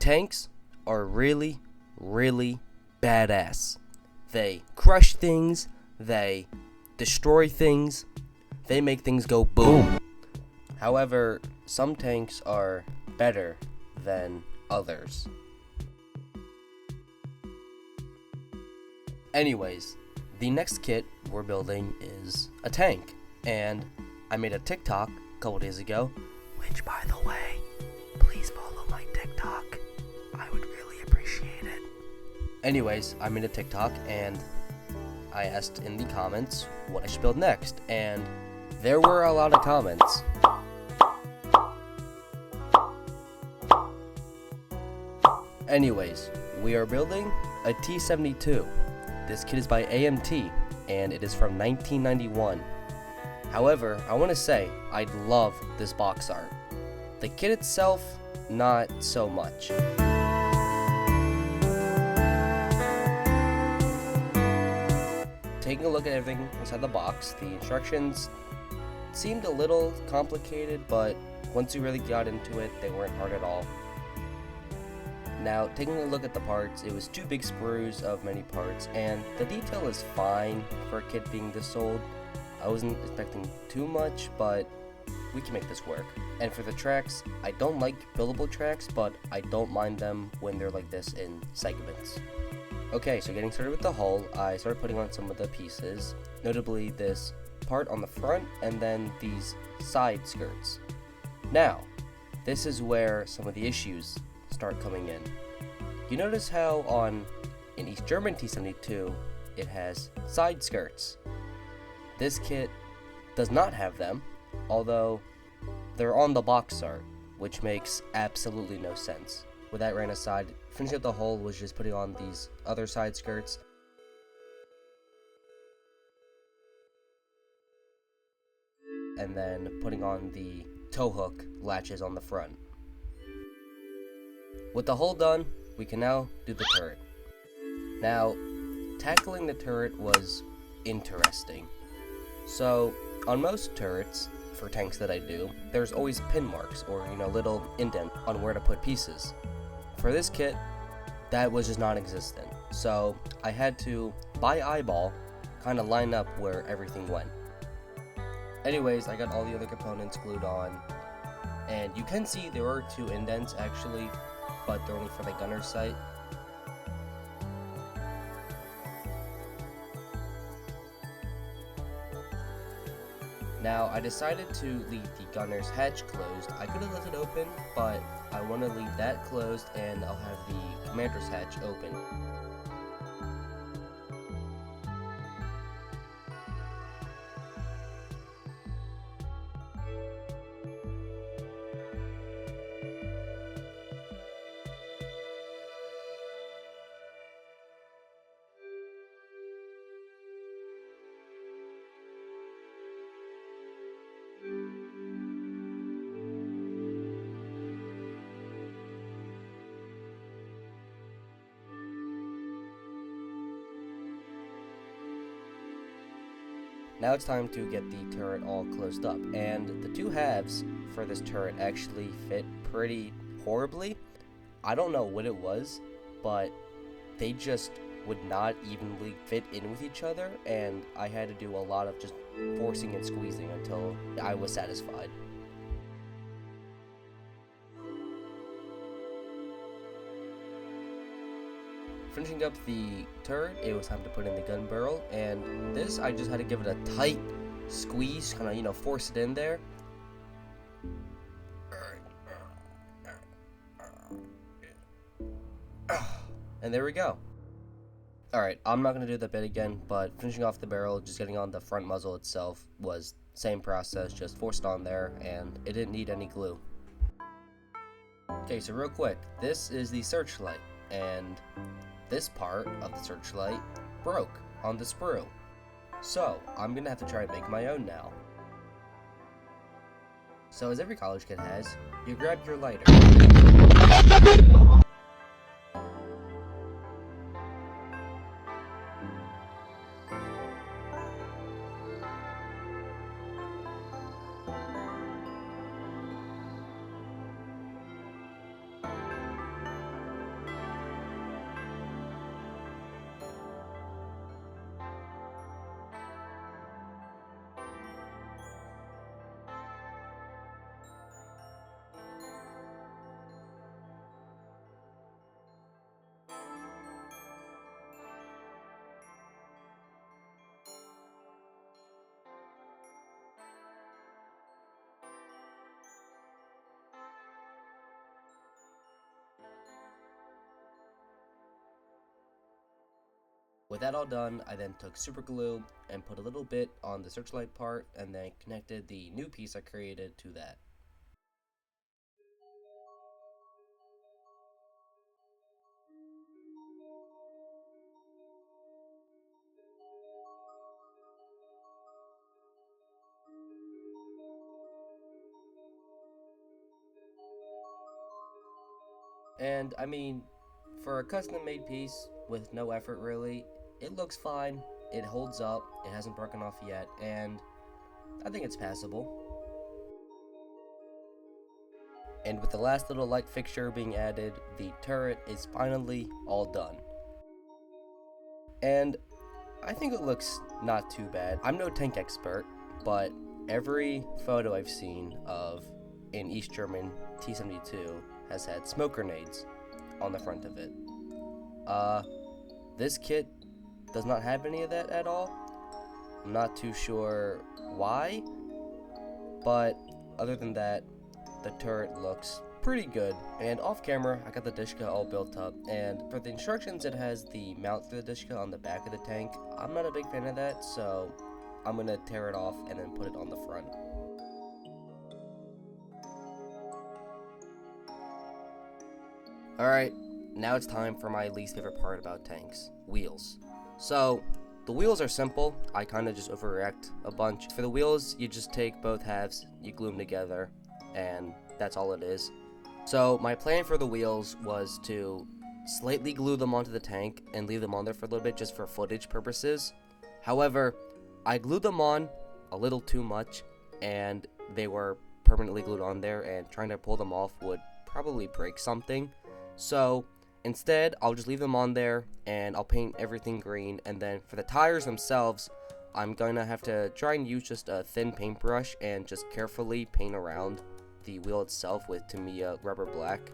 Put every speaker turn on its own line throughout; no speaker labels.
tanks are really, really badass. They crush things, they destroy things, they make things go boom. However, some tanks are better than others. Anyways, the next kit we're building is a tank, and I made a TikTok a couple days ago, which, by the way, please follow my TikTok. I would really appreciate it. Anyways, I made a TikTok and I asked in the comments what I should build next, and there were a lot of comments. Anyways, we are building a T-72. This kit is by AMT, and it is from 1991. However, I want to say, I love this box art. The kit itself, not so much. Taking a look at everything inside the box, the instructions seemed a little complicated, but once you really got into it, they weren't hard at all. Now, taking a look at the parts, it was 2 big sprues of many parts, and the detail is fine for a kit being this old. I wasn't expecting too much, but we can make this work. And for the tracks, I don't like buildable tracks, but I don't mind them when they're like this in segments. Okay, so getting started with the hull, I started putting on some of the pieces, notably this part on the front and then these side skirts. Now, this is where some of the issues start coming in. You notice how on an East German T-72 it has side skirts. This kit does not have them, although they're on the box art, which makes absolutely no sense. With that ran aside, finishing up the hull was just putting on these other side skirts. And then putting on the tow hook latches on the front. With the hull done, we can now do the turret. Now, tackling the turret was interesting. So, on most turrets, for tanks that I do, there's always pin marks or, little indent on where to put pieces. For this kit, that was just non-existent. So, I had to, by eyeball, kind of line up where everything went. Anyways, I got all the other components glued on, and you can see there are 2 indents actually, but they're only for the gunner's sight. Now, I decided to leave the gunner's hatch closed. I could have left it open, but I want to leave that closed and I'll have the commander's hatch open. Now it's time to get the turret all closed up, and the 2 halves for this turret actually fit pretty horribly. I don't know what it was, but they just would not evenly fit in with each other, and I had to do a lot of just forcing and squeezing until I was satisfied. Finishing up the turret, it was time to put in the gun barrel, and this I just had to give it a tight squeeze, kind of force it in there. And there we go. Alright, I'm not going to do that bit again, but finishing off the barrel, just getting on the front muzzle itself was same process, just forced on there, and it didn't need any glue. Okay, so real quick, this is the searchlight, and this part of the searchlight broke on the sprue. So, I'm gonna have to try and make my own now. So, as every college kid has, you grab your lighter. with that all done, I then took super glue and put a little bit on the searchlight part and then connected the new piece I created to that. And I mean, for a custom made piece with no effort really, it looks fine, it holds up, it hasn't broken off yet, and I think it's passable. And with the last little light fixture being added, the turret is finally all done. And I think it looks not too bad. I'm no tank expert, but every photo I've seen of an East German T-72 has had smoke grenades on the front of it. This kit does not have any of that at all. I'm not too sure why, but other than that, the turret looks pretty good. And off camera, I got the dishka all built up, and for the instructions, it has the mount for the dishka on the back of the tank. I'm not a big fan of that, so I'm gonna tear it off and then put it on the front. Alright, now it's time for my least favorite part about tanks, wheels. So, the wheels are simple. I kind of just overreact a bunch. For the wheels, you just take both halves, you glue them together, and that's all it is. So my plan for the wheels was to slightly glue them onto the tank and leave them on there for a little bit just for footage purposes. However, I glued them on a little too much and they were permanently glued on there, and trying to pull them off would probably break something. So instead, I'll just leave them on there and I'll paint everything green, and then for the tires themselves, I'm gonna have to try and use just a thin paintbrush and just carefully paint around the wheel itself with Tamiya rubber black.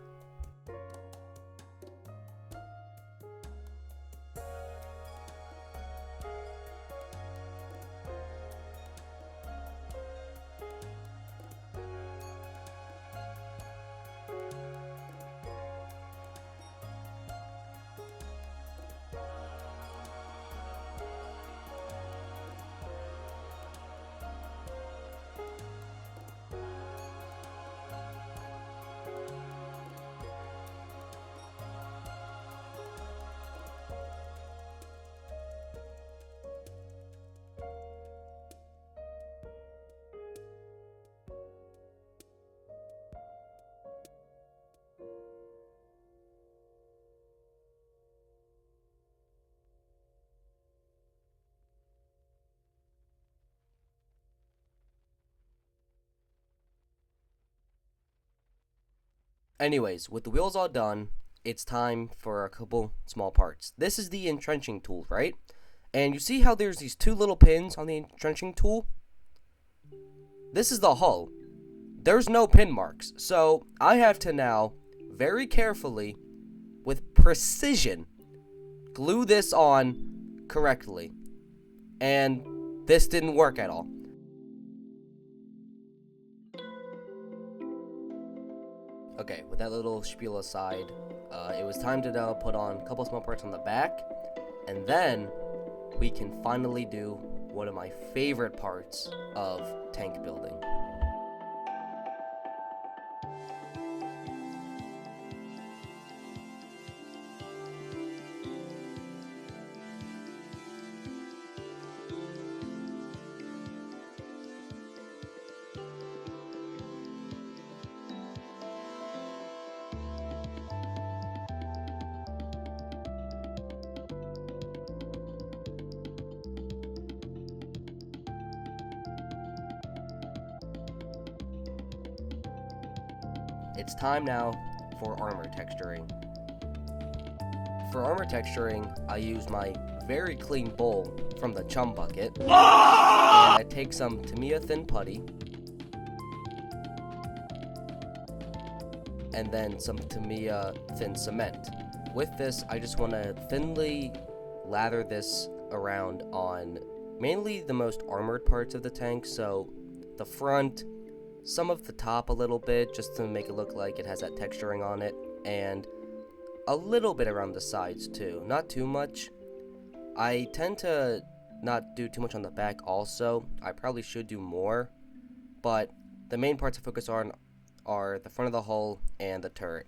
Anyways, with the wheels all done, it's time for a couple small parts. This is the entrenching tool, right? And you see how there's these two little pins on the entrenching tool? This is the hull. There's no pin marks, so I have to now, very carefully, with precision, glue this on correctly. And this didn't work at all. Okay, with that little spiel aside, it was time to now put on a couple small parts on the back, and then we can finally do one of my favorite parts of tank building. It's time now for armor texturing. For armor texturing, I use my very clean bowl from the chum bucket, and I take some Tamiya thin putty, and then some Tamiya thin cement. With this, I just want to thinly lather this around on mainly the most armored parts of the tank, so the front, some of the top a little bit, just to make it look like it has that texturing on it, and a little bit around the sides too, not too much. I tend to not do too much on the back also. I probably should do more, but the main parts I focus on are the front of the hull and the turret.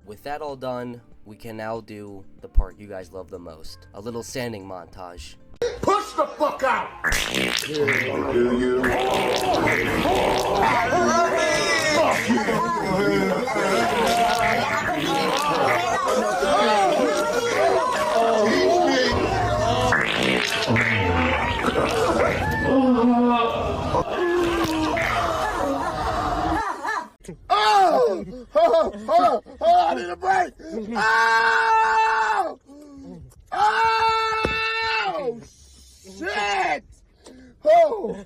With that all done, we can now do the part you guys love the most. A little sanding montage.
Push the fuck out! Do you? I need a break! Oh! Oh! Shit! Oh!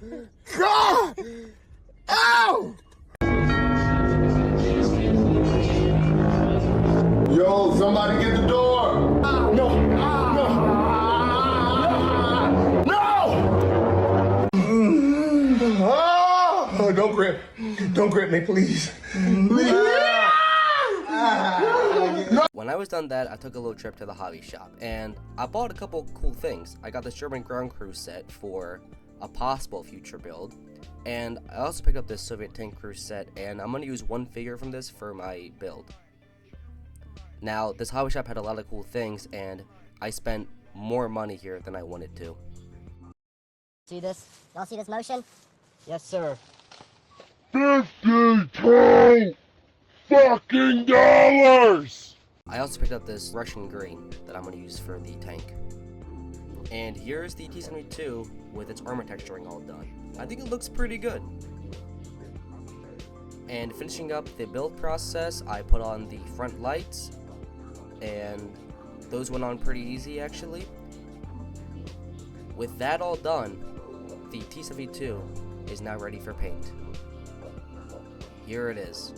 God! Ow! Yo, somebody get the door! No! No! No! Oh, don't grip me, please. Please.
When I was done that, I took a little trip to the hobby shop, and I bought a couple cool things. I got this German ground crew set for a possible future build, and I also picked up this Soviet tank crew set, and I'm going to use one figure from this for my build. Now, this hobby shop had a lot of cool things, and I spent more money here than I wanted to.
See this? Y'all see this motion? Yes, sir.
$52 fucking dollars!
I also picked up this Russian green that I'm going to use for the tank. And here's the T-72 with its armor texturing all done. I think it looks pretty good. And finishing up the build process, I put on the front lights, and those went on pretty easy actually. With that all done, the T-72 is now ready for paint. Here it is.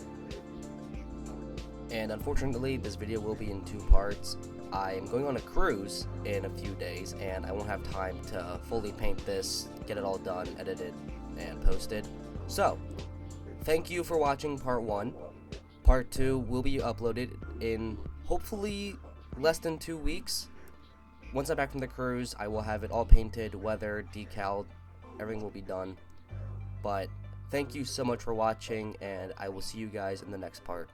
And unfortunately, this video will be in 2 parts. I am going on a cruise in a few days, and I won't have time to fully paint this, get it all done, edited, and posted. So, thank you for watching part 1. Part 2 will be uploaded in hopefully less than 2 weeks. Once I'm back from the cruise, I will have it all painted, weathered, decaled, everything will be done. But thank you so much for watching, and I will see you guys in the next part.